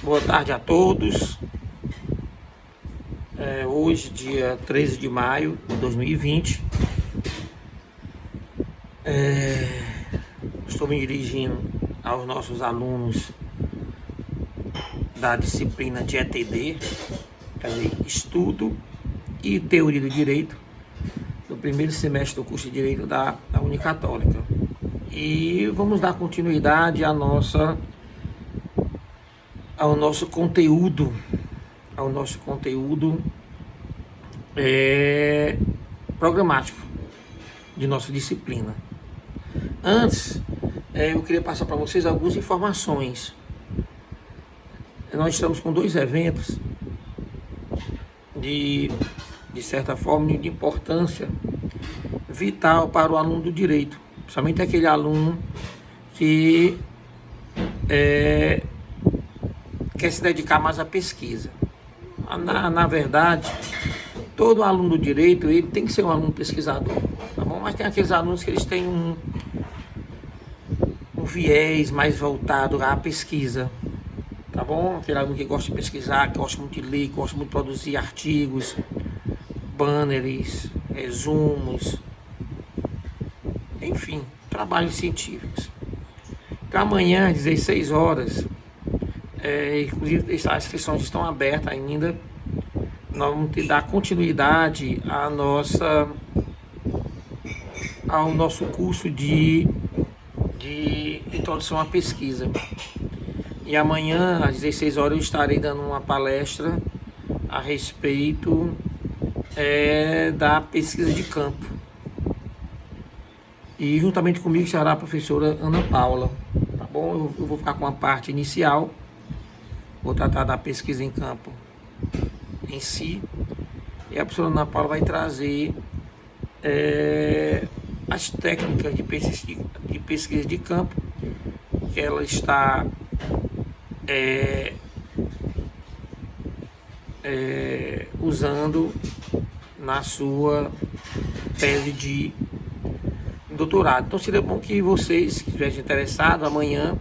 Boa tarde a todos. Hoje, dia 13 de maio de 2020, estou me dirigindo aos nossos alunos da disciplina de ETD, quer dizer, Estudo e Teoria do Direito, do primeiro semestre do curso de Direito da Unicatólica. E vamos dar continuidade ao nosso conteúdo programático de nossa disciplina. Antes, eu queria passar para vocês algumas informações. Nós estamos com dois eventos de certa forma, de importância vital para o aluno do direito, principalmente aquele aluno que quer se dedicar mais à pesquisa. Na verdade, todo aluno do direito, ele tem que ser um aluno pesquisador, tá bom? Mas tem aqueles alunos que eles têm um viés mais voltado à pesquisa, tá bom? Aquele aluno que gosta de pesquisar, que gosta muito de ler, que gosta muito de produzir artigos, banners, resumos, enfim, trabalhos científicos. Então amanhã, às 16 horas, inclusive as inscrições estão abertas ainda, nós vamos dar continuidade ao nosso curso de introdução à pesquisa. E amanhã, às 16 horas, eu estarei dando uma palestra a respeito da pesquisa de campo. E juntamente comigo estará a professora Ana Paula, tá bom? Eu vou ficar com a parte inicial, vou tratar da pesquisa em campo em si, e a professora Ana Paula vai trazer as técnicas de pesquisa de campo que ela está usando na sua tese de doutorado. Então seria bom que vocês que estiverem interessados amanhã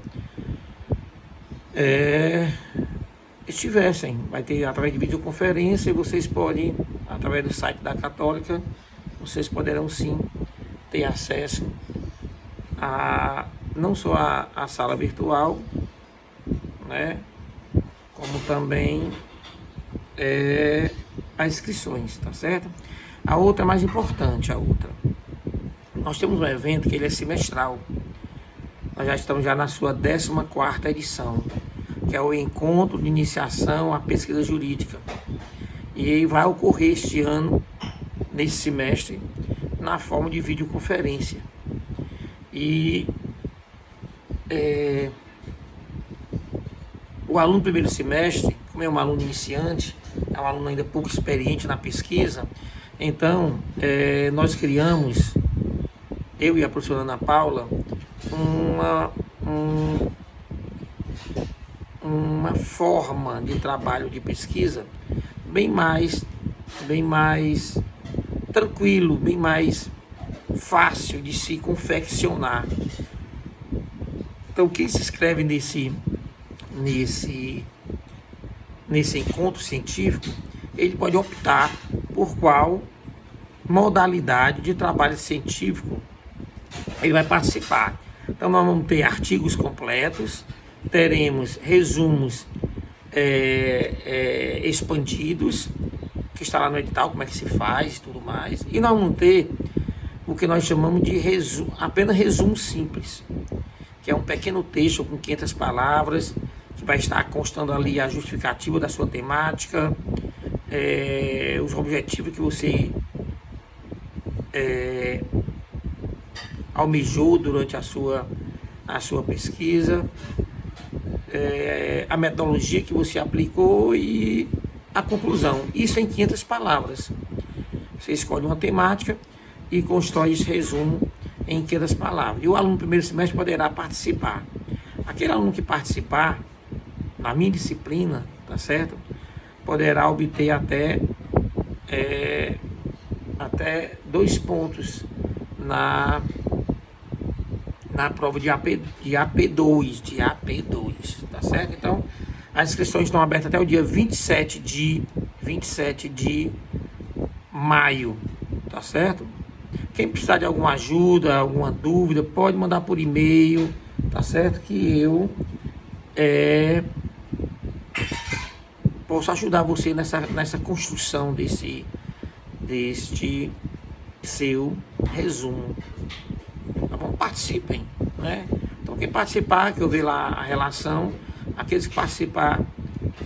estivessem. Vai ter através de videoconferência e vocês podem, através do site da Católica, vocês poderão sim ter acesso a não só a sala virtual, né, como também as inscrições, tá certo? A outra é mais importante, nós temos um evento que ele é semestral. Nós já estamos na sua 14ª edição, que é o Encontro de Iniciação à Pesquisa Jurídica. E ele vai ocorrer este ano, nesse semestre, na forma de videoconferência. E o aluno do primeiro semestre, como é um aluno iniciante, é um aluno ainda pouco experiente na pesquisa, então nós criamos, eu e a professora Ana Paula, uma forma de trabalho de pesquisa bem mais tranquilo, bem mais fácil de se confeccionar. Então quem se inscreve nesse encontro científico, ele pode optar por qual modalidade de trabalho científico ele vai participar. Então nós vamos ter artigos completos, teremos resumos expandidos, que está lá no edital, como é que se faz e tudo mais. E nós vamos ter o que nós chamamos de apenas resumo simples, que é um pequeno texto com 500 palavras, que vai estar constando ali a justificativa da sua temática, os objetivos que você almejou durante a sua pesquisa, a metodologia que você aplicou e a conclusão. Isso em 500 palavras. Você escolhe uma temática e constrói esse resumo em 500 palavras. E o aluno do primeiro semestre poderá participar. Aquele aluno que participar, na minha disciplina, tá certo? Poderá obter até 2 pontos na prova de AP2, tá certo? Então, as inscrições estão abertas até o dia 27 de maio, tá certo? Quem precisar de alguma ajuda, alguma dúvida, pode mandar por e-mail, tá certo? Que eu posso ajudar você nessa construção deste seu resumo. Tá bom? Participem, né? Então quem participar, que eu ver lá a relação, aqueles que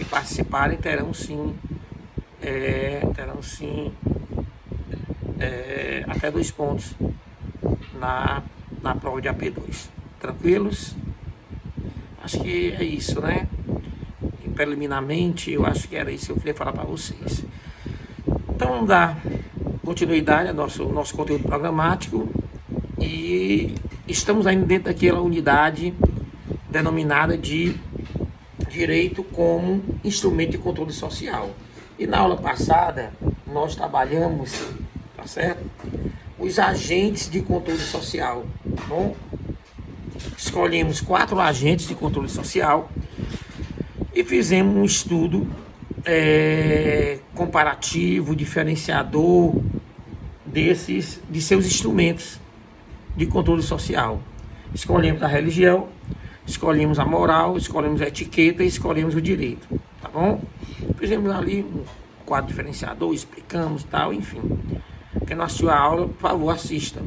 participarem terão sim até 2 pontos na prova de AP2. Tranquilos? Acho que é isso, né? E preliminarmente, eu acho que era isso que eu queria falar para vocês. Então, vamos dar continuidade ao nosso conteúdo programático e estamos ainda dentro daquela unidade denominada de direito como instrumento de controle social. E na aula passada, nós trabalhamos, tá certo? Os agentes de controle social. Tá bom? Escolhemos 4 agentes de controle social e fizemos um estudo comparativo, diferenciador de seus instrumentos de controle social. Escolhemos a religião, escolhemos a moral, escolhemos a etiqueta e escolhemos o direito, tá bom? Fizemos ali um quadro diferenciador, explicamos e tal, enfim. Quem não assistiu a aula, por favor, assista.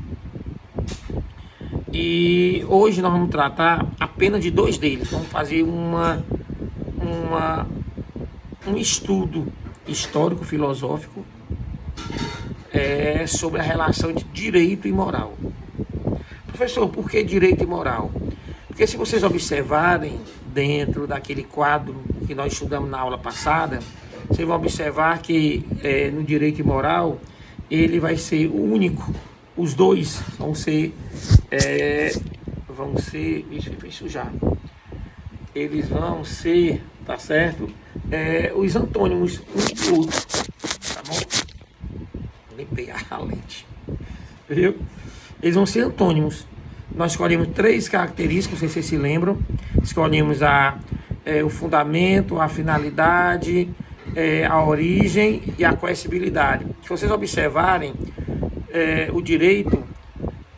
E hoje nós vamos tratar apenas de 2 deles. Vamos fazer um estudo histórico-filosófico sobre a relação de direito e moral. Professor, por que direito e moral? Porque se vocês observarem dentro daquele quadro que nós estudamos na aula passada, vocês vão observar que no direito e moral ele vai ser o único. Os dois vão ser, isso vai sujar. Eles vão ser, tá certo? Os antônimos um do outro, tá bom? Limpei a lente, viu? Eles vão ser antônimos. Nós escolhemos 3 características, não sei se vocês se lembram. Escolhemos o fundamento, a finalidade, a origem e a coercibilidade. Se vocês observarem, o direito,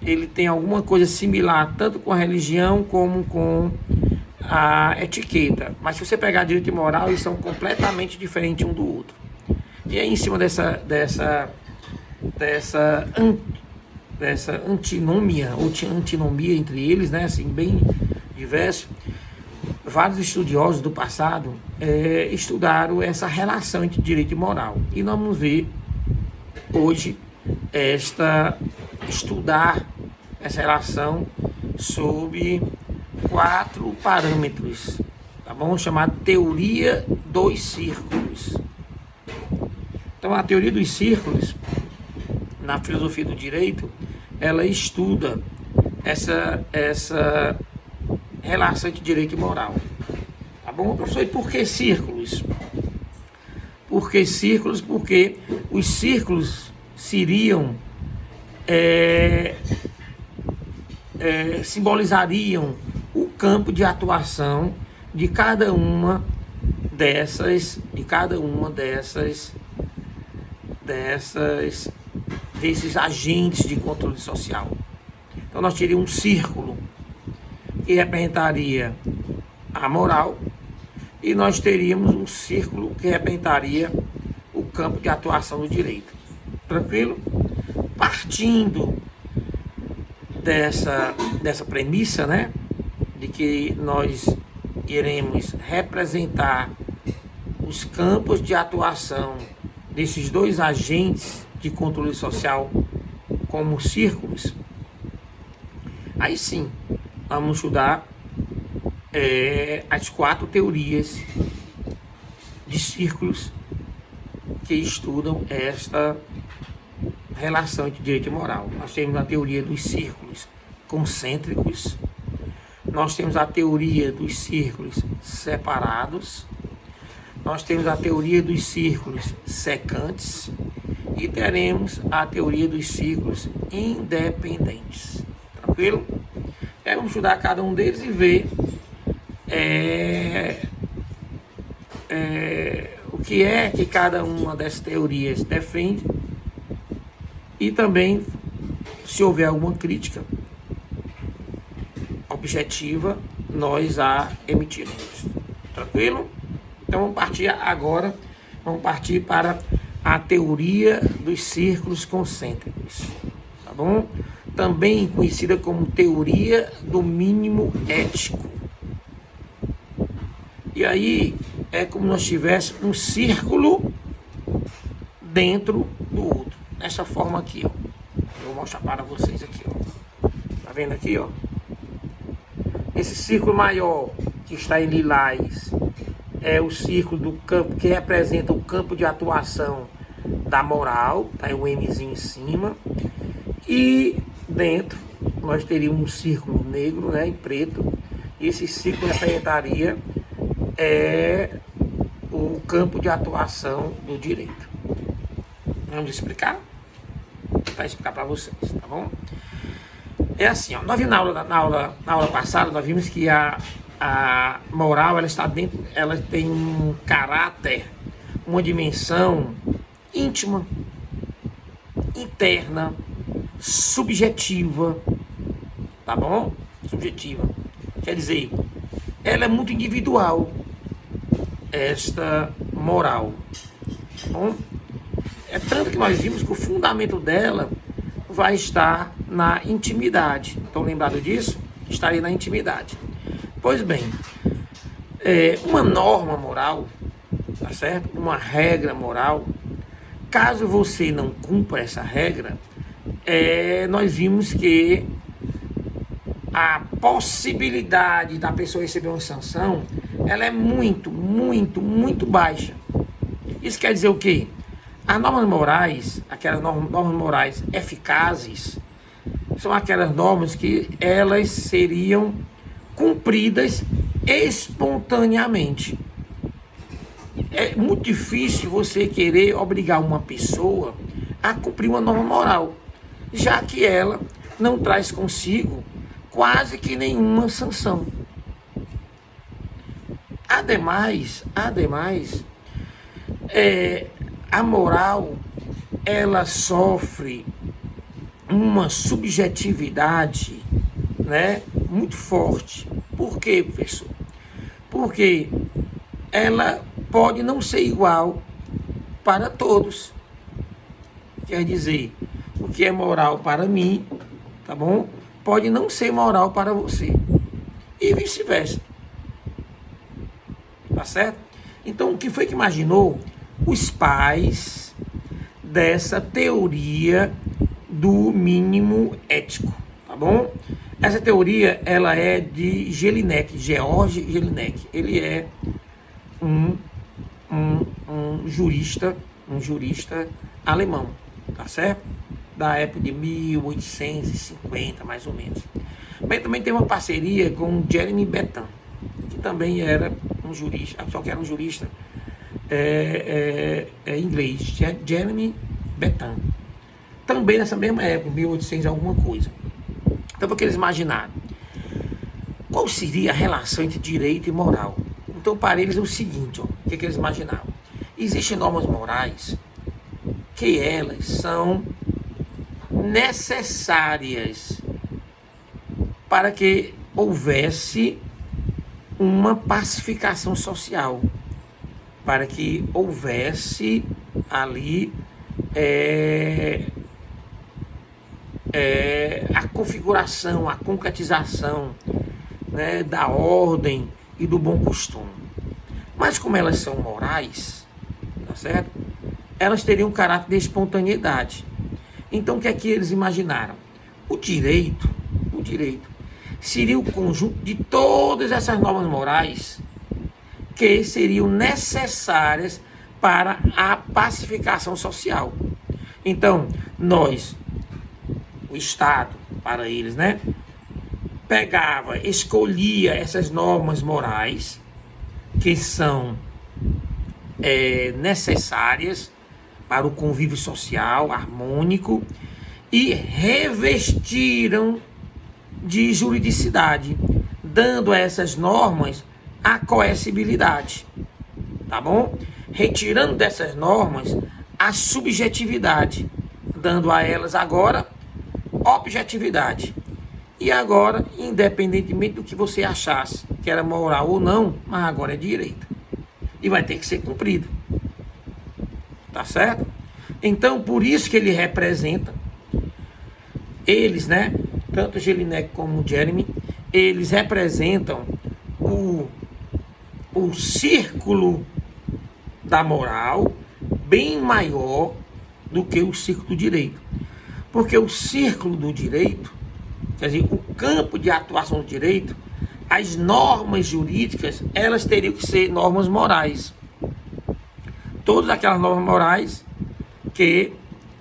ele tem alguma coisa similar, tanto com a religião como com a etiqueta. Mas se você pegar direito e moral, eles são completamente diferentes um do outro. E aí, em cima dessa antinomia, ou antinomia entre eles, né, assim, bem diverso, vários estudiosos do passado estudaram essa relação entre direito e moral. E nós vamos ver hoje estudar essa relação sob 4 parâmetros, tá bom? Chamado teoria dos círculos. Então, a teoria dos círculos, na filosofia do direito, ela estuda essa relação entre direito e moral. Tá bom, professor? E por que círculos? Por que círculos? Porque os círculos simbolizariam o campo de atuação de cada uma desses agentes de controle social. Então nós teríamos um círculo que representaria a moral e nós teríamos um círculo que representaria o campo de atuação do direito. Tranquilo? Partindo dessa premissa, né, de que nós iremos representar os campos de atuação desses 2 agentes de controle social como círculos, aí sim, vamos estudar as 4 teorias de círculos que estudam esta relação entre direito e moral. Nós temos a teoria dos círculos concêntricos, nós temos a teoria dos círculos separados, nós temos a teoria dos círculos secantes e teremos a teoria dos círculos independentes. Tranquilo? vamos estudar cada um deles e ver o que é que cada uma dessas teorias defende e também, se houver alguma crítica objetiva, nós a emitiremos. Tranquilo? Então vamos partir agora, vamos partir para a teoria dos círculos concêntricos, tá bom? Também conhecida como teoria do mínimo ético. E aí é como nós tivéssemos um círculo dentro do outro, dessa forma aqui, ó. Eu vou mostrar para vocês aqui, ó. Tá vendo aqui, ó? Esse círculo maior que está em lilás é o círculo do campo, que representa o campo de atuação da moral, tá aí o Mzinho em cima. E dentro nós teríamos um círculo negro, né, em preto. E esse círculo representaria o campo de atuação do direito. Vamos explicar? Vou tentar explicar para vocês, tá bom? É assim, ó, nós vimos na aula passada, nós vimos que a moral, ela está dentro, ela tem um caráter, uma dimensão íntima, interna, subjetiva, tá bom? Subjetiva. Quer dizer, ela é muito individual, esta moral, tá bom? É tanto que nós vimos que o fundamento dela vai estar na intimidade. Estão lembrados disso? Estaria na intimidade. Pois bem, uma norma moral, tá certo? Uma regra moral, caso você não cumpra essa regra, nós vimos que a possibilidade da pessoa receber uma sanção, ela é muito, muito, muito baixa. Isso quer dizer o quê? As normas morais, aquelas normas morais eficazes, são aquelas normas que elas seriam cumpridas espontaneamente. É muito difícil você querer obrigar uma pessoa a cumprir uma norma moral, já que ela não traz consigo quase que nenhuma sanção. Ademais, a moral, ela sofre uma subjetividade, né, muito forte. Por quê, professor? Porque ela pode não ser igual para todos. Quer dizer, o que é moral para mim, tá bom? Pode não ser moral para você. E vice-versa. Tá certo? Então, o que foi que imaginou os pais dessa teoria do mínimo ético, tá bom? Essa teoria, ela é de Jelinek, George Jelinek. Ele é um jurista alemão, tá certo? Da época de 1850, mais ou menos. Mas também tem uma parceria com Jeremy Bentham, que também era um jurista, só que era um jurista inglês, Jeremy Bentham. Também nessa mesma época, 1800 alguma coisa. Então, o que eles imaginaram? Qual seria a relação entre direito e moral? Então, para eles é o seguinte, ó, o que eles imaginavam? Existem normas morais que elas são necessárias para que houvesse uma pacificação social, para que houvesse ali a configuração, a concretização, né, da ordem e do bom costume. Mas como elas são morais, tá certo? Elas teriam um caráter de espontaneidade. Então o que é que eles imaginaram? O direito seria o conjunto de todas essas normas morais que seriam necessárias para a pacificação social. Então, o Estado, para eles, né, escolhia essas normas morais que são necessárias para o convívio social harmônico e revestiram de juridicidade, dando a essas normas a coercibilidade, tá bom? Retirando dessas normas a subjetividade, dando a elas agora objetividade. E agora, independentemente do que você achasse que era moral ou não, mas agora é direito. E vai ter que ser cumprido. Tá certo? Então, por isso que ele representa, eles, né? Tanto Jelinek como o Jeremy, eles representam o círculo da moral bem maior do que o círculo do direito. Porque o círculo do direito, quer dizer, o campo de atuação do direito, as normas jurídicas, elas teriam que ser normas morais. Todas aquelas normas morais que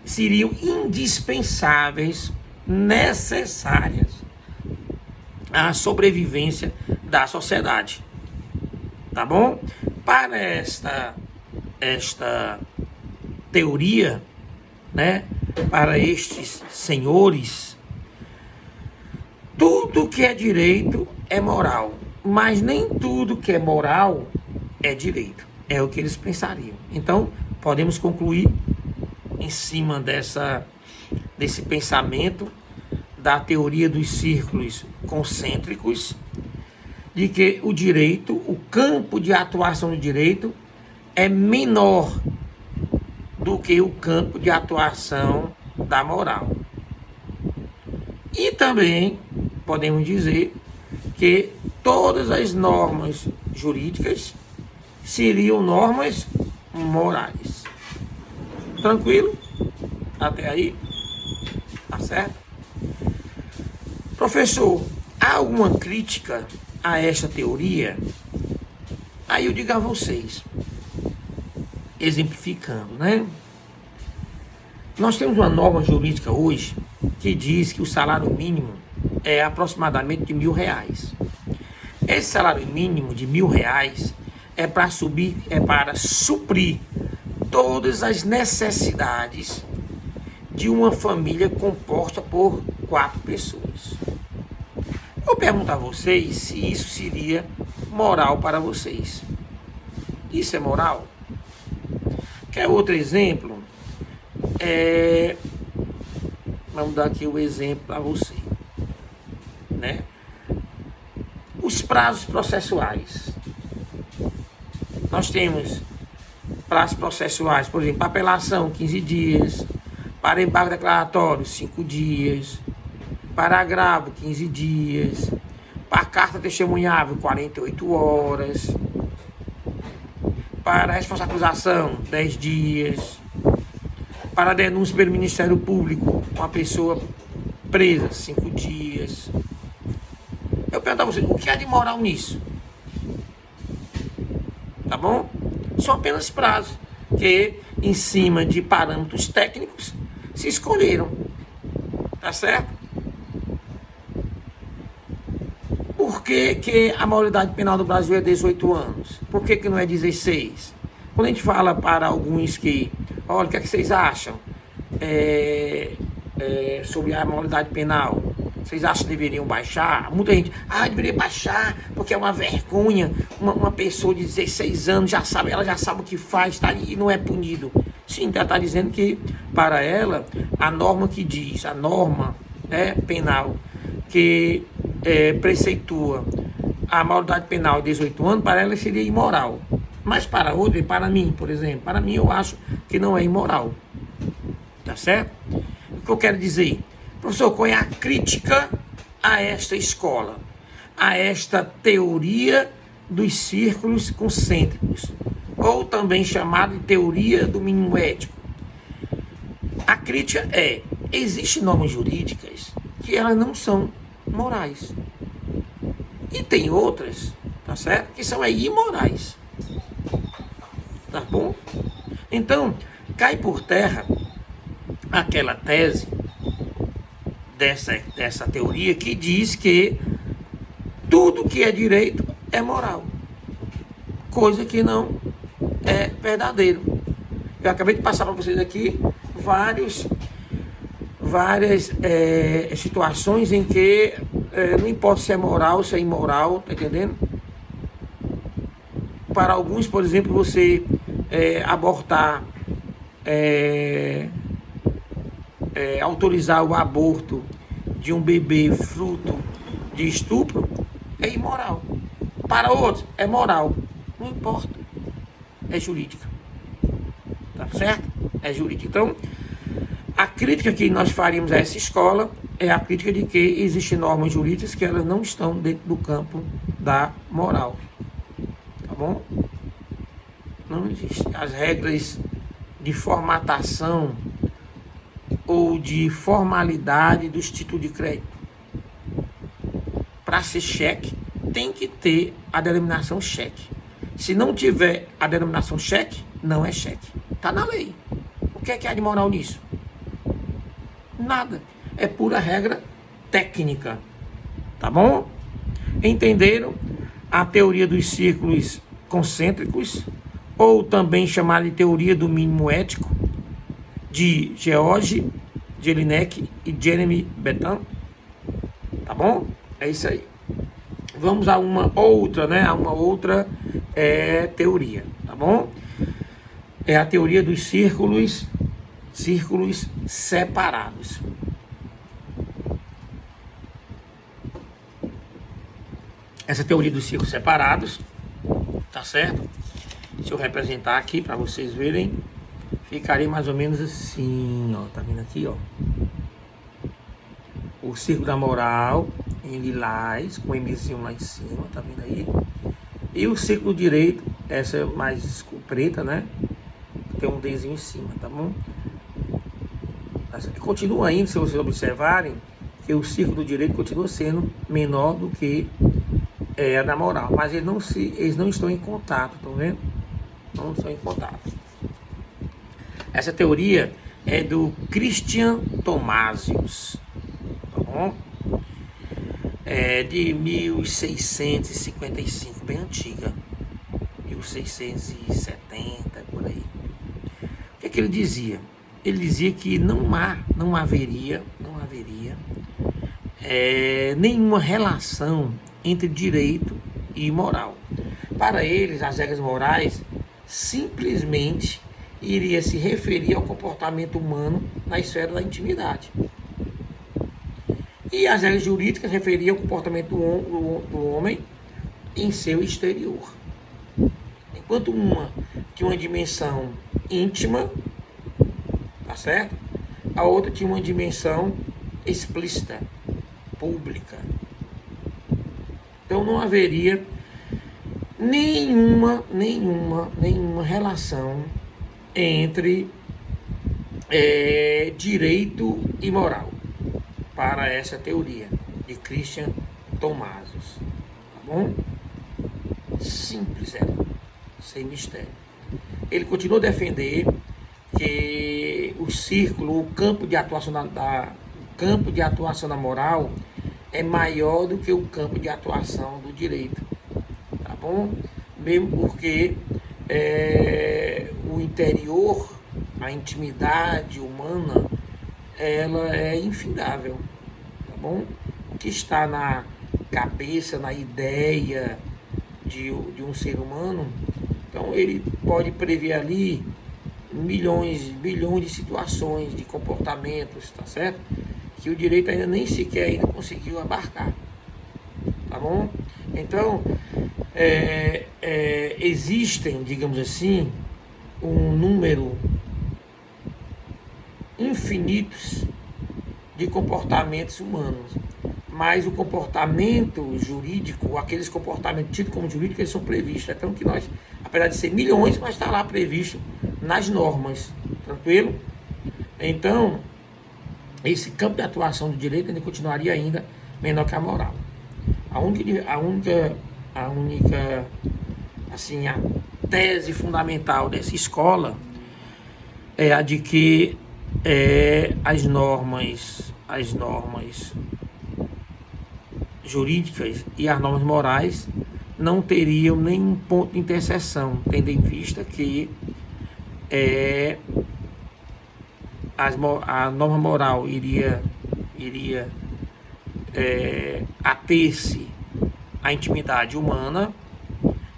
seriam indispensáveis, necessárias à sobrevivência da sociedade. Tá bom? Para esta teoria, né, para estes senhores, tudo que é direito é moral, mas nem tudo que é moral é direito. É o que eles pensariam. Então, podemos concluir em cima desse pensamento da teoria dos círculos concêntricos, de que o direito, o campo de atuação do direito é menor do que o campo de atuação da moral. E também podemos dizer que todas as normas jurídicas seriam normas morais. Tranquilo? Até aí? Tá certo? Professor, há alguma crítica a esta teoria? Aí eu digo a vocês, exemplificando, né? Nós temos uma norma jurídica hoje que diz que o salário mínimo é aproximadamente de R$1.000. Esse salário mínimo de R$1.000 é para suprir todas as necessidades de uma família composta por 4 pessoas. Eu pergunto a vocês se isso seria moral para vocês. Isso é moral? Quer outro exemplo? Vamos dar aqui o exemplo para você, né? Os prazos processuais. Nós temos prazos processuais, por exemplo, para apelação, 15 dias, para embargo declaratório, 5 dias, para agravo, 15 dias, para carta testemunhável, 48 horas, para resposta à acusação, 10 dias, para denúncia pelo Ministério Público, uma pessoa presa, 5 dias. Eu pergunto a você, o que há de moral nisso? Tá bom? São apenas prazos que, em cima de parâmetros técnicos, se escolheram. Tá certo? Por que a maioridade penal do Brasil é 18 anos? Por que não é 16? Quando a gente fala para alguns que, olha, o que é que vocês acham sobre a maioridade penal? Vocês acham que deveriam baixar? Muita gente, deveria baixar, porque é uma vergonha. Uma pessoa de 16 anos ela já sabe o que faz, tá, e não é punido. Sim, ela está dizendo que, para ela, a norma que diz, a norma penal que preceitua a maioridade penal de 18 anos, para ela seria imoral. Mas para outra, e para mim, por exemplo, para mim eu acho que não é imoral. Tá certo? O que eu quero dizer? Professor, qual é a crítica a esta escola? A esta teoria dos círculos concêntricos, ou também chamada de teoria do mínimo ético. A crítica existem normas jurídicas que elas não são morais. E tem outras, tá certo? Que são imorais. Tá bom? Então, cai por terra aquela tese dessa teoria que diz que tudo que é direito é moral. Coisa que não é verdadeiro. Eu acabei de passar para vocês aqui várias situações em que não importa se é moral, se é imoral, tá entendendo? Para alguns, por exemplo, você abortar, autorizar o aborto de um bebê fruto de estupro é imoral. Para outros, é moral. Não importa. É jurídica. Tá certo? É jurídica. Então, a crítica que nós faríamos a essa escola é a crítica de que existem normas jurídicas que elas não estão dentro do campo da moral. Tá bom? Não existe. As regras de formatação ou de formalidade dos títulos de crédito. Para ser cheque, tem que ter a denominação cheque. Se não tiver a denominação cheque, não é cheque. Está na lei. O que é de moral nisso? Nada. É pura regra técnica. Tá bom? Entenderam a teoria dos círculos concêntricos, ou também chamada de teoria do mínimo ético, de George Jelinek e Jeremy Bentham? Tá bom? É isso aí. Vamos a uma outra, né? A uma outra teoria, tá bom? É a teoria dos círculos separados. Essa teoria dos círculos separados, tá certo? Deixa eu representar aqui para vocês verem. Ficaria mais ou menos assim, ó. Tá vendo aqui, ó? O círculo da moral em lilás, com o Mzinho lá em cima, tá vendo aí? E o círculo direito, essa é mais preta, né? Tem um Dzinho em cima, tá bom? Essa aqui continua ainda, se vocês observarem, que o círculo do direito continua sendo menor do que a da moral. Mas eles não estão em contato, estão vendo? Não estão em contato. Essa teoria é do Christian Thomasius, tá bom? É de 1655, bem antiga, 1670, por aí. O que é que ele dizia? Ele dizia que não haveria nenhuma relação entre direito e moral. Para eles, as regras morais simplesmente iria se referir ao comportamento humano na esfera da intimidade. E as regras jurídicas referiam ao comportamento do homem em seu exterior. Enquanto uma tinha uma dimensão íntima, tá certo? A outra tinha uma dimensão explícita, pública. Então não haveria nenhuma relação entre direito e moral para essa teoria de Christian Thomasius, tá bom? Simples ela, sem mistério. Ele continua a defender que o círculo, o campo de atuação da moral é maior do que o campo de atuação do direito, tá bom? Mesmo porque o interior, a intimidade humana, ela é infindável, tá bom? O que está na cabeça, na ideia de um ser humano, então ele pode prever ali bilhões de situações, de comportamentos, tá certo? Que o direito ainda nem sequer conseguiu abarcar, tá bom? Então, existem, digamos assim, um número infinitos de comportamentos humanos, mas o comportamento jurídico, aqueles comportamentos tidos como jurídicos, eles são previstos. Então que nós, apesar de ser milhões, mas está lá previsto nas normas, tranquilo? Então, esse campo de atuação do direito ainda continuaria ainda menor que a moral. A única assim, a tese fundamental dessa escola é a de que as normas jurídicas e as normas morais não teriam nenhum ponto de interseção, tendo em vista que a norma moral iria ater-se à intimidade humana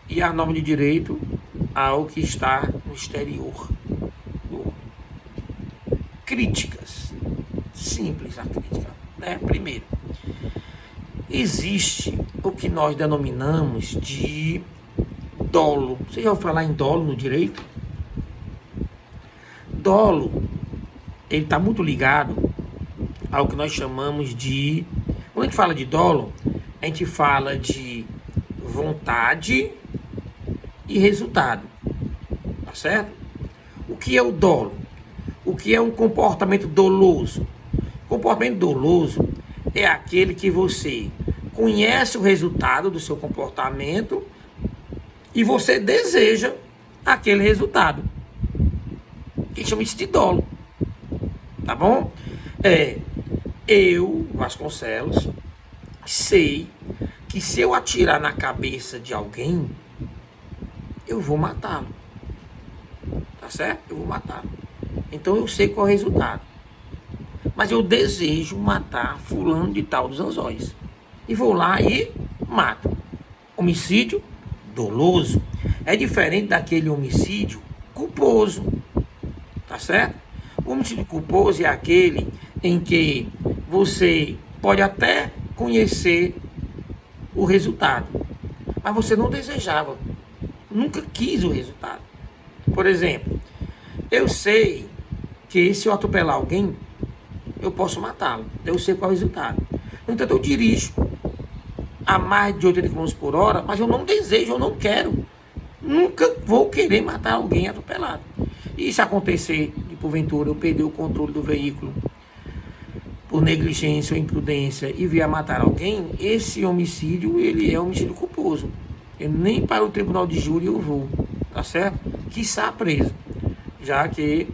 e a norma de direito ao que está no exterior do homem. Críticas. Simples a crítica, né? Primeiro, existe o que nós denominamos de dolo. Você já ouviu falar em dolo no direito? Dolo, ele está muito ligado ao que nós chamamos de... Quando a gente fala de dolo, a gente fala de vontade e resultado, tá certo? O que é o dolo? O que é um comportamento doloso? Comportamento doloso é aquele que você conhece o resultado do seu comportamento e você deseja aquele resultado. Que chama isso de dolo. Tá bom? Eu, Vasconcelos, sei que se eu atirar na cabeça de alguém, eu vou matá-lo. Tá certo? Eu vou matá-lo. Então eu sei qual é o resultado. Mas eu desejo matar fulano de tal dos anzóis. E vou lá e mato. Homicídio doloso é diferente daquele homicídio culposo. Tá certo? O homicídio culposo é aquele em que você pode até conhecer o resultado, mas você não desejava, nunca quis o resultado. Por exemplo, eu sei que se eu atropelar alguém, eu posso matá-lo. Eu sei qual é o resultado. No entanto, eu dirijo a mais de 80 km por hora, mas eu não desejo, eu não quero. Nunca vou querer matar alguém atropelado. E se acontecer, de porventura, eu perder o controle do veículo por negligência ou imprudência e vier a matar alguém, esse homicídio, ele é homicídio culposo. Eu nem para o tribunal de júri eu vou, tá certo? Quiçá preso, já que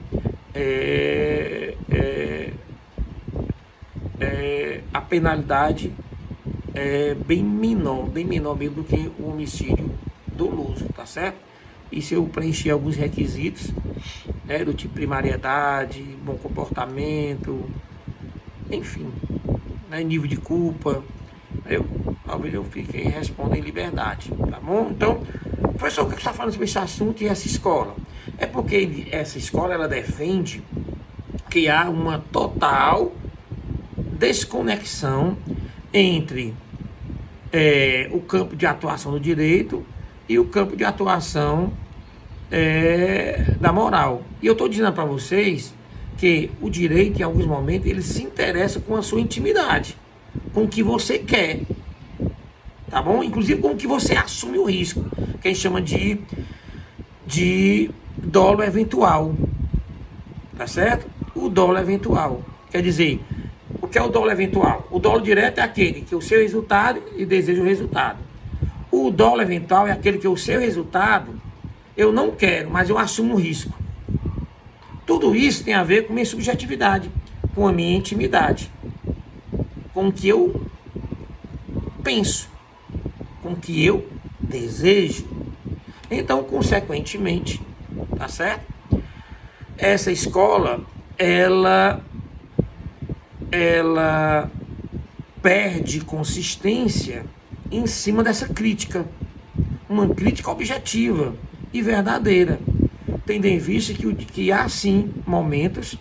a penalidade é bem menor mesmo do que o homicídio doloso, tá certo? E se eu preencher alguns requisitos, do tipo primariedade, bom comportamento, enfim, nível de culpa, talvez eu fique e responda em liberdade, tá bom? Então, professor, o que você está falando sobre esse assunto e essa escola? É porque essa escola, ela defende que há uma total desconexão entre o campo de atuação do direito e o campo de atuação da moral. E eu estou dizendo para vocês que o direito, em alguns momentos, ele se interessa com a sua intimidade, com o que você quer, tá bom? Inclusive com o que você assume o risco, que a gente chama de dolo eventual, tá certo? O dolo eventual, quer dizer, o que é o dolo eventual? O dolo direto é aquele que o seu resultado e deseja o resultado. O dolo eventual é aquele que o seu resultado eu não quero, mas eu assumo o risco. Tudo isso tem a ver com minha subjetividade, com a minha intimidade, com o que eu penso, com o que eu desejo. Então, consequentemente, tá certo? Essa escola, ela perde consistência em cima dessa crítica, uma crítica objetiva e verdadeira, tendo em vista que há sim momentos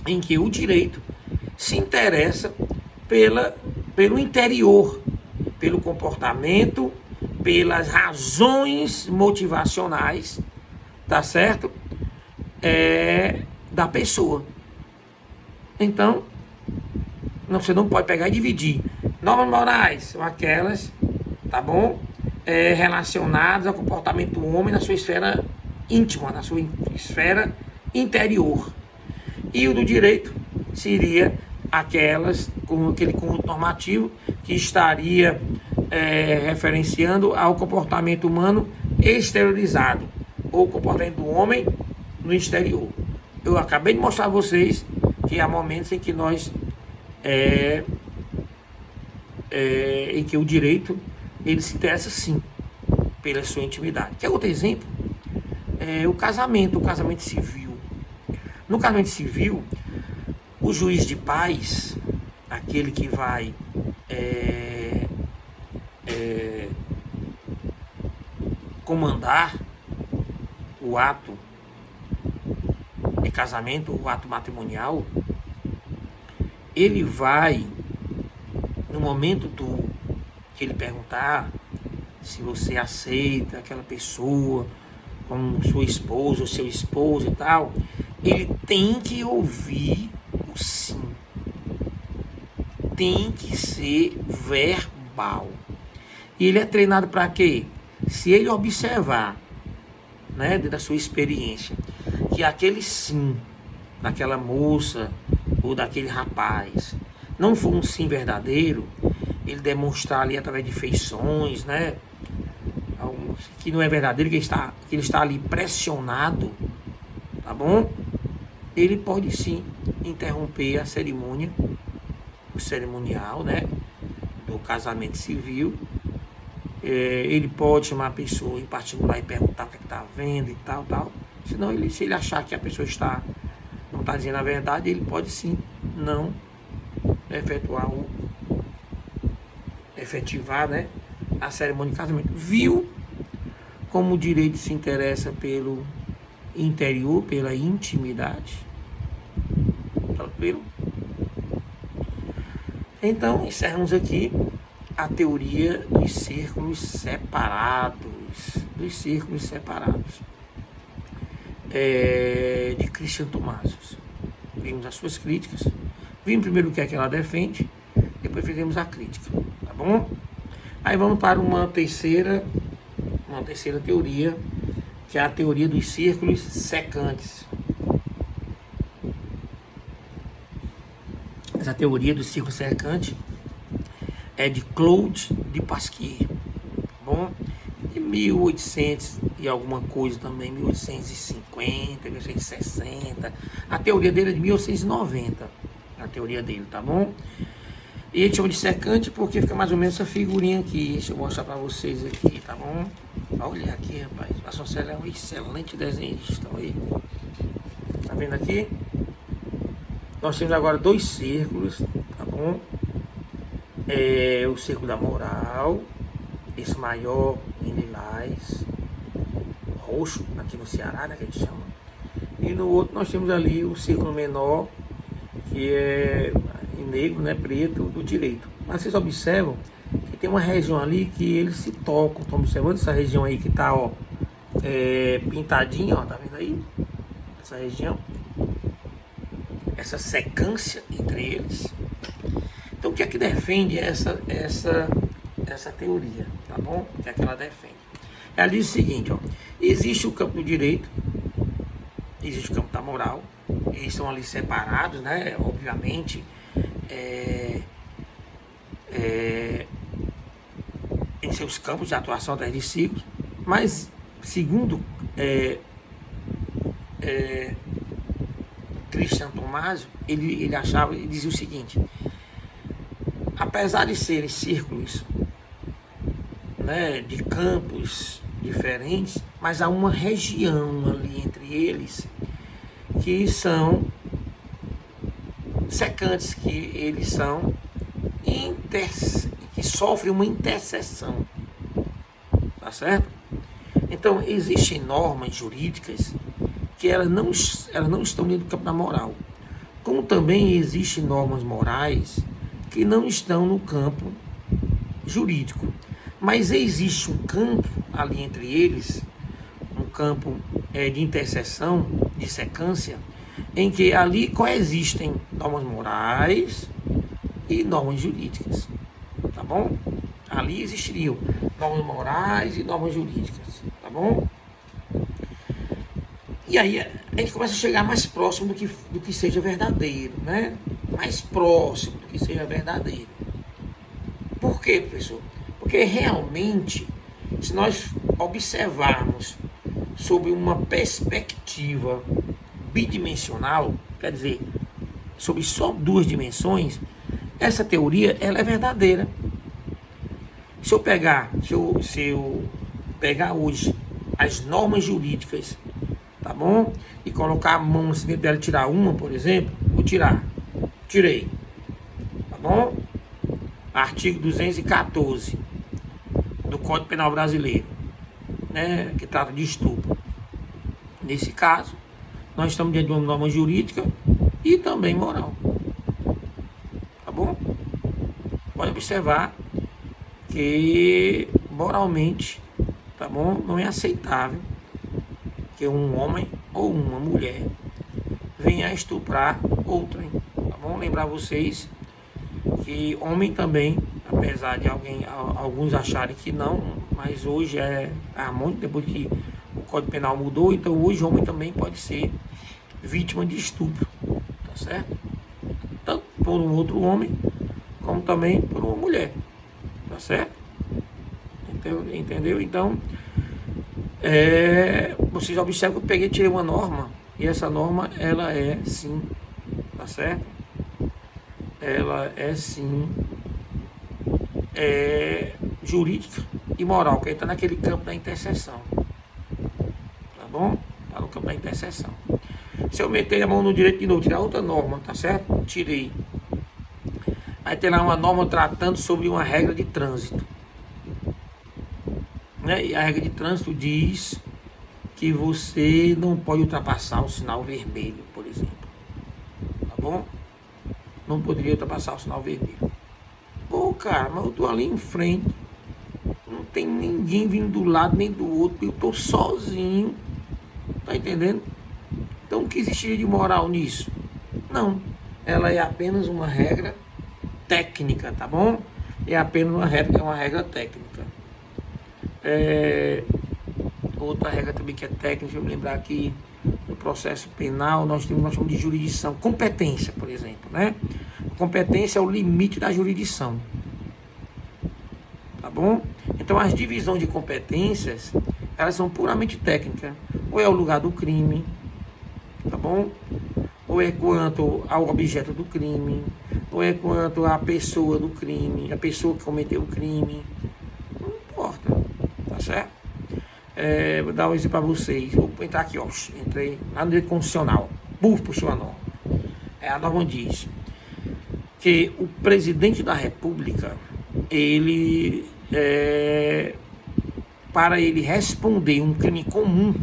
em que o direito se interessa pelo interior, pelo comportamento, pelas razões motivacionais, tá certo? Da pessoa. Então, você não pode pegar e dividir. Normas morais são aquelas, tá bom? Relacionadas ao comportamento do homem na sua esfera íntima, na sua esfera interior. E o do direito seria aquelas com aquele conjunto normativo que estaria referenciando ao comportamento humano exteriorizado, ou comportamento do homem no exterior. Eu acabei de mostrar a vocês que há momentos em que nós em que o direito ele se interessa sim pela sua intimidade. Quer outro exemplo? O casamento civil. No casamento civil, o juiz de paz, aquele que vai comandar o ato de casamento, o ato matrimonial, ele vai, no momento que ele perguntar se você aceita aquela pessoa como sua esposa ou seu esposo e tal, ele tem que ouvir o sim. Tem que ser verbal. E ele é treinado para quê? Se ele observar, né, da sua experiência, que aquele sim daquela moça ou daquele rapaz não for um sim verdadeiro, ele demonstrar ali através de feições, né, que não é verdadeiro, que ele está ali pressionado, tá bom? Ele pode sim interromper a cerimônia, o cerimonial, né, do casamento civil. Ele pode chamar a pessoa em particular e perguntar o que está vendo e tal. Senão, se ele achar que a pessoa não está dizendo a verdade, ele pode sim não efetivar, né, a cerimônia de casamento. Viu como o direito se interessa pelo interior, pela intimidade? Tranquilo? Então, encerramos aqui a teoria dos círculos separados. De Christian Thomasius. Vimos as suas críticas. Vimos primeiro o que é que ela defende, depois fizemos a crítica, tá bom? Aí vamos para uma terceira teoria, que é a teoria dos círculos secantes. Essa teoria do círculo secante é de Claude de Pasquier, tá bom? De 1800 e alguma coisa também, 1850, 1860. A teoria dele é de 1890, a teoria dele, tá bom? E a gente chama de secante porque fica mais ou menos essa figurinha aqui. Deixa eu mostrar pra vocês aqui, tá bom? Olha aqui, rapaz. Vasconcelos é um excelente desenhista, aí. Tá vendo aqui? Nós temos agora dois círculos, tá bom? O círculo da moral, esse maior em lilás, roxo, aqui no Ceará, né, que a gente chama. E no outro nós temos ali o círculo menor, que é em negro, né, preto, do direito. Mas vocês observam que tem uma região ali que eles se tocam. Estão observando essa região aí que tá, ó, pintadinha, ó, tá vendo aí? Essa região, essa secância entre eles. Então o que é que defende essa teoria, tá bom? O que é que ela defende? Ela diz o seguinte, ó, existe o campo do direito, existe o campo da moral, eles são ali separados, né? Obviamente, em seus campos de atuação atrás de ciclos, mas segundo Christian Thomasius, ele dizia o seguinte: apesar de serem círculos, né, de campos diferentes, mas há uma região ali entre eles que são secantes, que eles são que sofrem uma interseção, tá certo? Então existem normas jurídicas que elas não estão dentro do campo da moral, como também existem normas morais que não estão no campo jurídico, mas existe um campo ali entre eles, um campo de interseção, de secância, em que ali coexistem normas morais e normas jurídicas, tá bom? Ali existiriam normas morais e normas jurídicas, tá bom? E aí a gente começa a chegar mais próximo do que seja verdadeiro, né? Mais próximo do que seja verdadeiro. Por quê, professor? Porque realmente, se nós observarmos sob uma perspectiva bidimensional, quer dizer, sobre só duas dimensões, essa teoria ela é verdadeira. Se eu pegar hoje as normas jurídicas, tá bom? E colocar a mão assim dentro dela e tirar uma, por exemplo, vou tirar. Tirei. Tá bom? artigo 214 do Código Penal Brasileiro, né, que trata de estupro. Nesse caso, nós estamos diante de uma norma jurídica e também moral. Tá bom? Pode observar que moralmente, tá bom? Não é aceitável que um homem ou uma mulher venha a estuprar outrem. Tá bom? Lembrar vocês que homem também, apesar de alguns acharem que não, mas hoje é harmônico, depois que o Código Penal mudou, então hoje homem também pode ser vítima de estupro, tá certo? Tanto por um outro homem, como também por uma mulher, tá certo? Entendeu? Então, vocês observam que eu peguei e tirei uma norma, e essa norma, ela é sim, tá certo? Ela é sim jurídica e moral, que está naquele campo da interseção. Tá bom? Está no campo da interseção. Se eu meter a mão no direito de novo, tirar outra norma, tá certo? Tirei. Aí tem lá uma norma tratando sobre uma regra de trânsito. Né? E a regra de trânsito diz que você não pode ultrapassar o sinal vermelho, por exemplo. Tá bom? Não poderia ultrapassar o sinal vermelho. Pô, cara, mas eu tô ali em frente. Não tem ninguém vindo do lado nem do outro. Eu tô sozinho. Tá entendendo? Então o que existiria de moral nisso? Não. Ela é apenas uma regra técnica, tá bom? É apenas uma regra técnica. Outra regra também que é técnica, deixa eu me lembrar aqui, no processo penal, nós chamamos de jurisdição. Competência, por exemplo, né? Competência é o limite da jurisdição. Tá bom? Então as divisões de competências, elas são puramente técnicas. Ou é o lugar do crime, tá bom? Ou é quanto ao objeto do crime, ou é quanto à pessoa do crime, a pessoa que cometeu o crime. Não importa, tá certo? Vou dar um exemplo para vocês. Vou entrar aqui, ó. Entrei lá no direito constitucional. Puxou a norma. A norma diz que o presidente da República, ele, para ele responder um crime comum,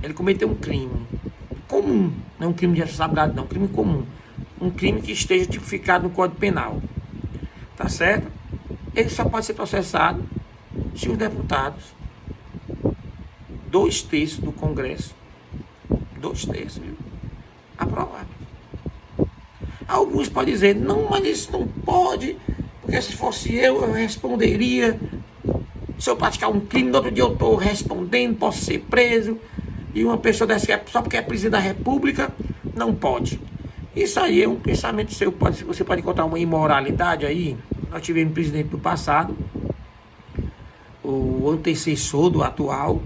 ele cometeu um crime comum, não é um crime de responsabilidade, não, um crime comum, um crime que esteja tipificado no Código Penal, tá certo? Ele só pode ser processado se os deputados, 2/3 do Congresso, 2/3, viu, aprovar. Alguns podem dizer, não, mas isso não pode, porque se fosse eu responderia. Se eu praticar um crime, no outro dia eu estou respondendo, posso ser preso. E uma pessoa dessa, só porque é presidente da República, não pode. Isso aí é um pensamento seu. Você pode encontrar uma imoralidade aí. Nós tivemos um presidente do passado, o antecessor do atual,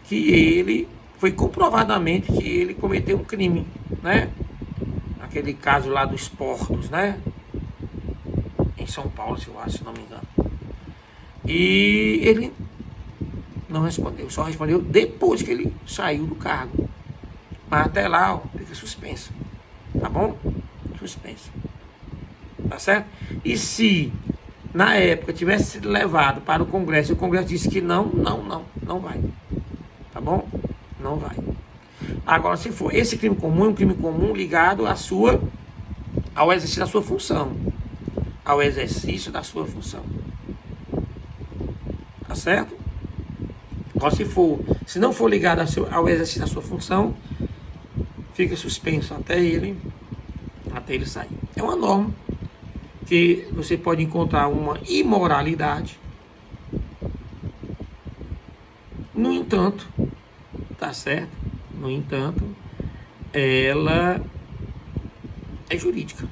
que ele foi comprovadamente que ele cometeu um crime, né? Aquele caso lá dos portos, né? Em São Paulo, se eu acho, se não me engano. E ele não respondeu, só respondeu depois que ele saiu do cargo. Mas até lá, ó, fica suspenso. Tá bom? Suspenso. Tá certo? E se na época tivesse sido levado para o Congresso e o Congresso disse que não vai. Tá bom? Não vai. Agora, se for esse crime comum, é um crime comum ligado ao exercício da sua função. Ao exercício da sua função. Tá certo? Agora, se não for ligado ao exercício da sua função, fica suspenso até ele sair. É uma norma que você pode encontrar uma imoralidade. No entanto, tá certo? No entanto, ela é jurídica.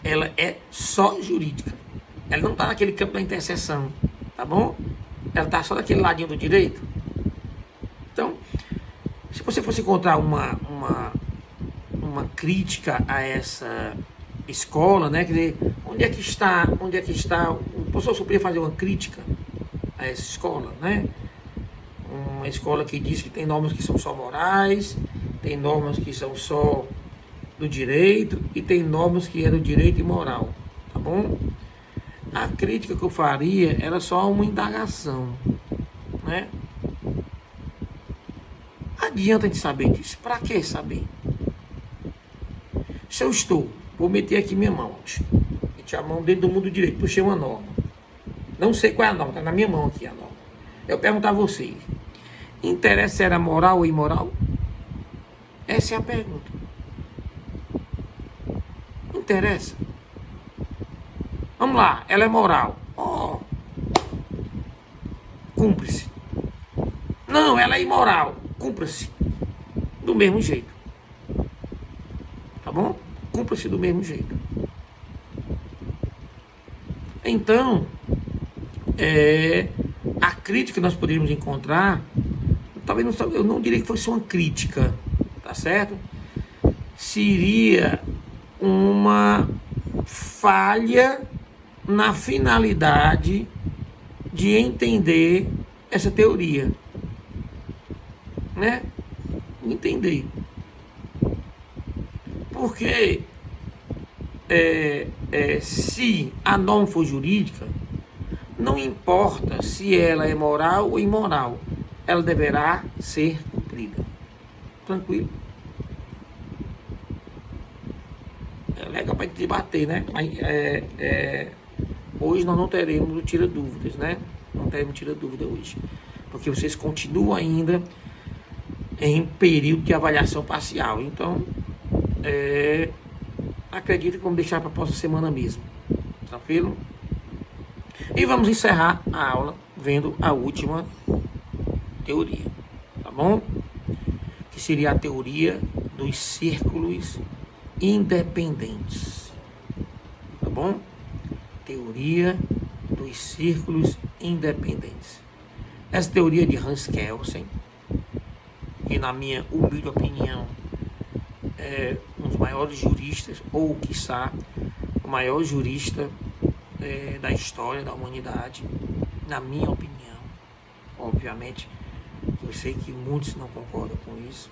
Ela é só jurídica. Ela não está naquele campo da interseção, tá bom? Ela está só daquele ladinho do direito. Então, se você fosse encontrar uma crítica a essa escola, né? Quer dizer, onde é que está, o professor poderia fazer uma crítica a essa escola, né? Uma escola que diz que tem normas que são só morais, tem normas que são só do direito e tem normas que é do direito e moral. bom? A crítica que eu faria era só uma indagação, né? Adianta de saber disso. Para que saber? Se eu estou, vou meter aqui minha mão, meti a mão dentro do mundo direito, puxei uma norma. Não sei qual é a norma, está na minha mão aqui a norma. Eu pergunto a vocês, interessa se era moral ou imoral? Essa é a pergunta. Interessa? Vamos lá, ela é moral. Oh, cumpre-se. Não, ela é imoral. Cumpra-se. Do mesmo jeito. Tá bom? Cumpra-se do mesmo jeito. Então, a crítica que nós poderíamos encontrar, talvez não, eu não diria que fosse uma crítica, tá certo? Seria uma falha na finalidade de entender essa teoria, né? Entender. Porque se a norma for jurídica, não importa se ela é moral ou imoral, ela deverá ser cumprida. Tranquilo? É legal para a gente debater, né? Mas, hoje nós não teremos o tira-dúvidas, né? Não teremos tira-dúvida hoje. Porque vocês continuam ainda em período de avaliação parcial. Então, acredito que vamos deixar para a próxima semana mesmo. Tranquilo? E vamos encerrar a aula vendo a última teoria. Tá bom? Que seria a teoria dos círculos independentes. Tá bom? Teoria dos círculos independentes. Essa teoria de Hans Kelsen, que na minha humilde opinião é um dos maiores juristas, ou quiçá o maior jurista da história da humanidade, na minha opinião. Obviamente, eu sei que muitos não concordam com isso.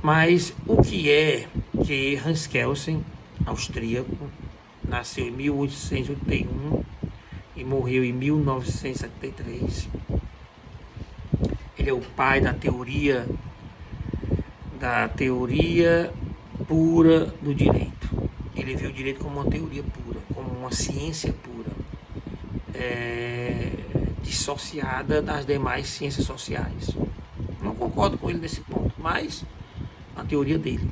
Mas o que é que Hans Kelsen, austríaco, nasceu em 1881 e morreu em 1973. Ele é o pai da teoria pura do direito. Ele vê o direito como uma teoria pura, como uma ciência pura, dissociada das demais ciências sociais. Não concordo com ele nesse ponto, mas a teoria dele,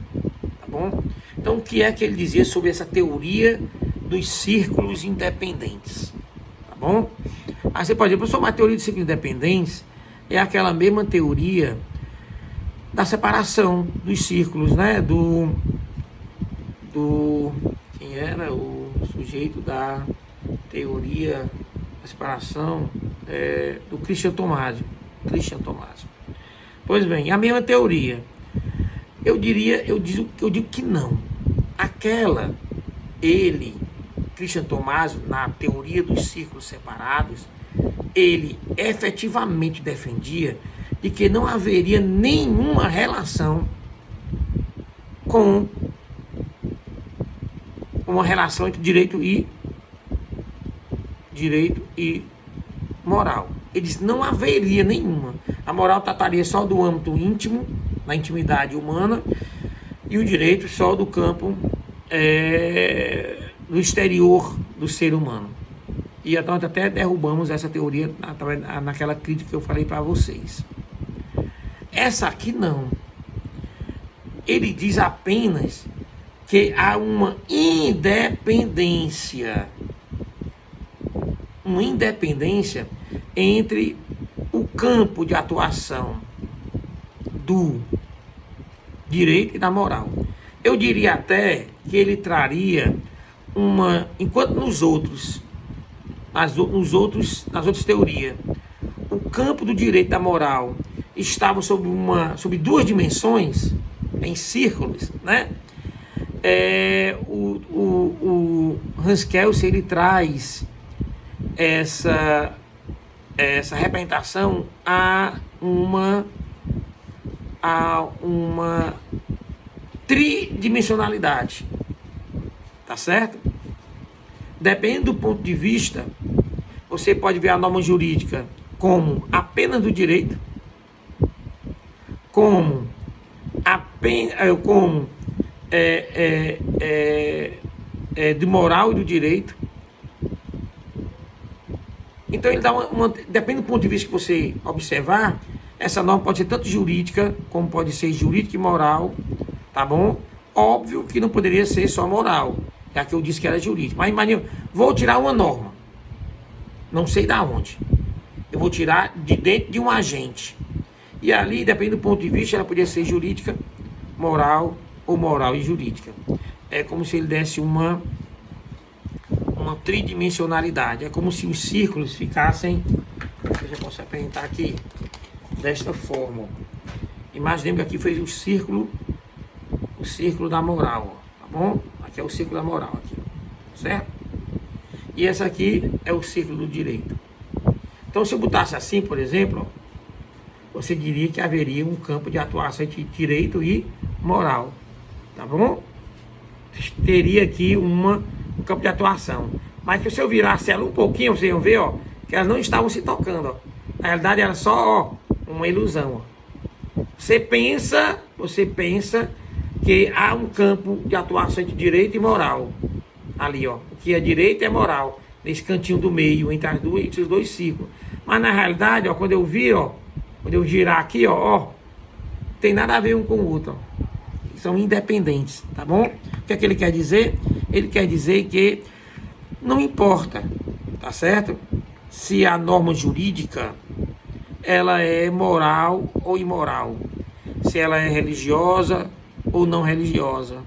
tá bom? Então, o que é que ele dizia sobre essa teoria dos círculos independentes, tá bom? Aí você pode dizer, professor, mas a teoria dos círculos independentes é aquela mesma teoria da separação dos círculos, né? Quem era o sujeito da teoria da separação do Christian Tomásio. Pois bem, a mesma teoria. Eu digo que não. Christian Tomásio, na teoria dos círculos separados, ele efetivamente defendia de que não haveria nenhuma relação com uma relação entre direito e moral. Ele disse, não haveria nenhuma. A moral trataria só do âmbito íntimo, da intimidade humana, e o direito só do campo do exterior do ser humano. E então até derrubamos essa teoria naquela crítica que eu falei para vocês. Essa aqui não. Ele diz apenas que há uma independência entre o campo de atuação do direito e da moral. Eu diria até que ele traria enquanto nas outras teorias, o campo do direito e da moral estavam sob duas dimensões, em círculos, né? O Hans Kelsen, ele traz essa representação a uma tridimensionalidade, tá certo? dependendo do ponto de vista, você pode ver a norma jurídica como apenas do direito, como de moral e do direito. Então ele dá depende do ponto de vista que você observar, essa norma pode ser tanto jurídica, como pode ser jurídica e moral, tá bom? Óbvio que não poderia ser só moral, já que eu disse que era jurídica. Mas imagina, vou tirar uma norma, não sei da onde. Eu vou tirar de dentro de um agente. E ali, dependendo do ponto de vista, ela poderia ser jurídica, moral ou moral e jurídica. É como se ele desse uma tridimensionalidade. É como se os círculos ficassem, eu já posso apresentar aqui, desta forma. Imaginemos que aqui foi o círculo da moral, ó, tá bom? Aqui é o círculo da moral, aqui, certo? E essa aqui é o círculo do direito. Então, se eu botasse assim, por exemplo, você diria que haveria um campo de atuação entre direito e moral, tá bom? Teria aqui um campo de atuação. Mas que se eu virasse ela um pouquinho, vocês vão ver, ó, que elas não estavam se tocando, ó. Na realidade, era só, ó, uma ilusão, ó. Você pensa que há um campo de atuação entre direito e moral. Ali, ó. O que é direito é moral. Nesse cantinho do meio, entre os dois círculos. Mas na realidade, ó, quando eu vir, ó, quando eu girar aqui, ó, tem nada a ver um com o outro, ó. São independentes, tá bom? O que é que ele quer dizer? Ele quer dizer que não importa, tá certo? Se a norma jurídica ela é moral ou imoral, se ela é religiosa ou não religiosa,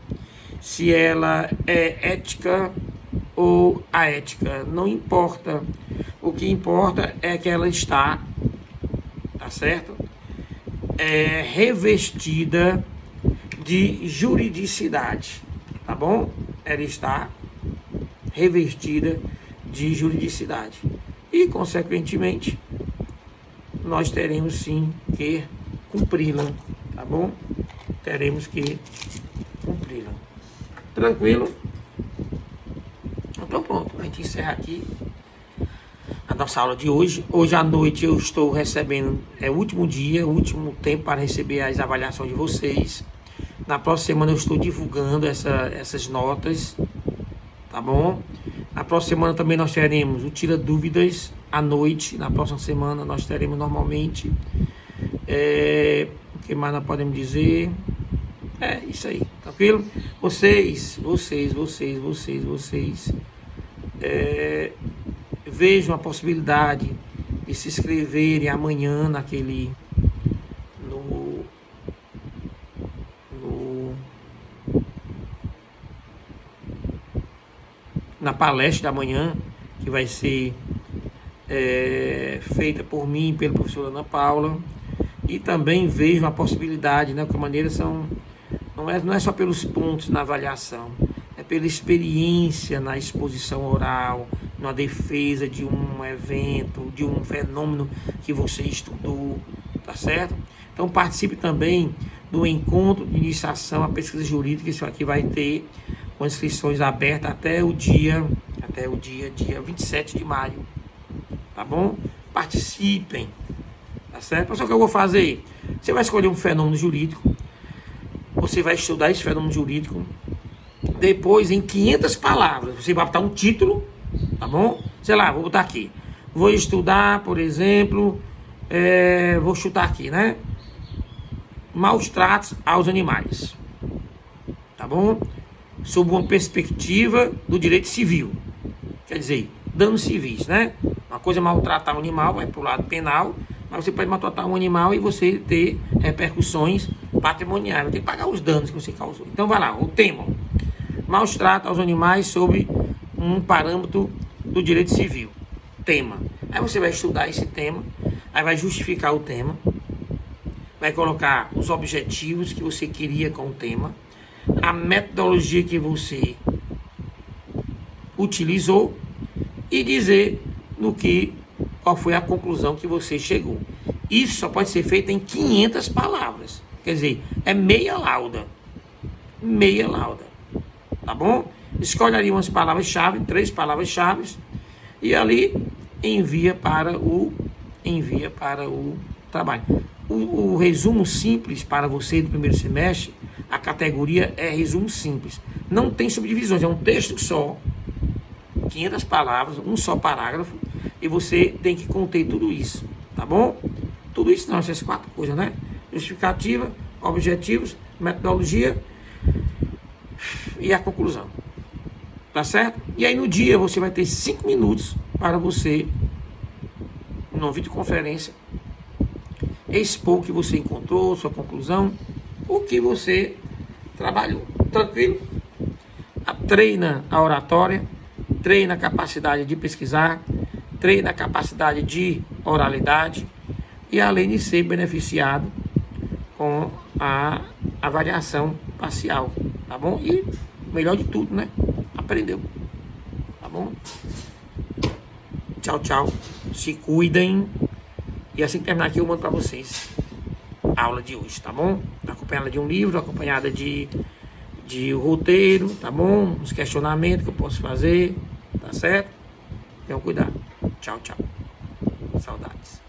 se ela é ética ou aética, não importa. O que importa é que ela está, tá certo? Revestida de juridicidade, tá bom? Ela está revestida de juridicidade e, consequentemente, nós teremos sim que cumpri-la, tá bom? Teremos que cumpri-la. Tranquilo? Então pronto, a gente encerra aqui a nossa aula de hoje. Hoje à noite eu estou recebendo, o último dia, o último tempo para receber as avaliações de vocês. Na próxima semana eu estou divulgando essas notas, tá bom? Na próxima semana também nós teremos o Tira Dúvidas à noite. Na próxima semana nós teremos normalmente. O que mais nós podemos dizer? Isso aí, tranquilo? Vocês vejam a possibilidade de se inscreverem amanhã na palestra da manhã, que vai ser feita por mim e pela professora Ana Paula. E também vejo a possibilidade, né, que a maneira não é só pelos pontos na avaliação, é pela experiência na exposição oral, na defesa de um evento, de um fenômeno que você estudou, tá certo? Então participe também do encontro de iniciação à pesquisa jurídica. Isso aqui vai ter com inscrições abertas até o dia 27 de maio, tá bom? Participem, tá certo? Mas o que eu vou fazer? Você vai escolher um fenômeno jurídico, você vai estudar esse fenômeno jurídico, depois em 500 palavras, você vai botar um título, tá bom? Sei lá, vou botar aqui, vou estudar, por exemplo, vou chutar aqui, né? Maus tratos aos animais, tá bom? Sob uma perspectiva do direito civil, quer dizer, danos civis, né? Uma coisa é maltratar um animal, vai para o lado penal, mas você pode maltratar um animal e você ter repercussões patrimoniais, vai ter que pagar os danos que você causou. Então vai lá, o tema: maus tratos aos animais sob um parâmetro do direito civil. Tema. Aí você vai estudar esse tema, aí vai justificar o tema, vai colocar os objetivos que você queria com o tema, a metodologia que você utilizou e dizer qual foi a conclusão que você chegou. Isso só pode ser feito em 500 palavras. Quer dizer, é meia lauda, tá bom? escolhe ali umas palavras-chave, 3 palavras-chave, e ali envia para o trabalho. O resumo simples para você do primeiro semestre, a categoria é resumo simples. Não tem subdivisões, é um texto só, 500 palavras, um só parágrafo, e você tem que conter tudo isso, tá bom? Tudo isso não, essas 4 coisas, né? Justificativa, objetivos, metodologia e a conclusão. Tá certo? E aí no dia você vai ter 5 minutos para você, numa videoconferência, expor o que você encontrou, sua conclusão, o que você trabalhou. Tranquilo? Treina a oratória, treina a capacidade de pesquisar, treina a capacidade de oralidade e além de ser beneficiado com a avaliação parcial, tá bom? E melhor de tudo, né? Aprendeu, tá bom? Tchau, tchau. Se cuidem. E assim que terminar aqui eu mando para vocês a aula de hoje, tá bom? Acompanhada de um livro, acompanhada de roteiro, tá bom? Os questionamentos que eu posso fazer, tá certo? Tenham cuidado. Tchau, tchau. Saudades.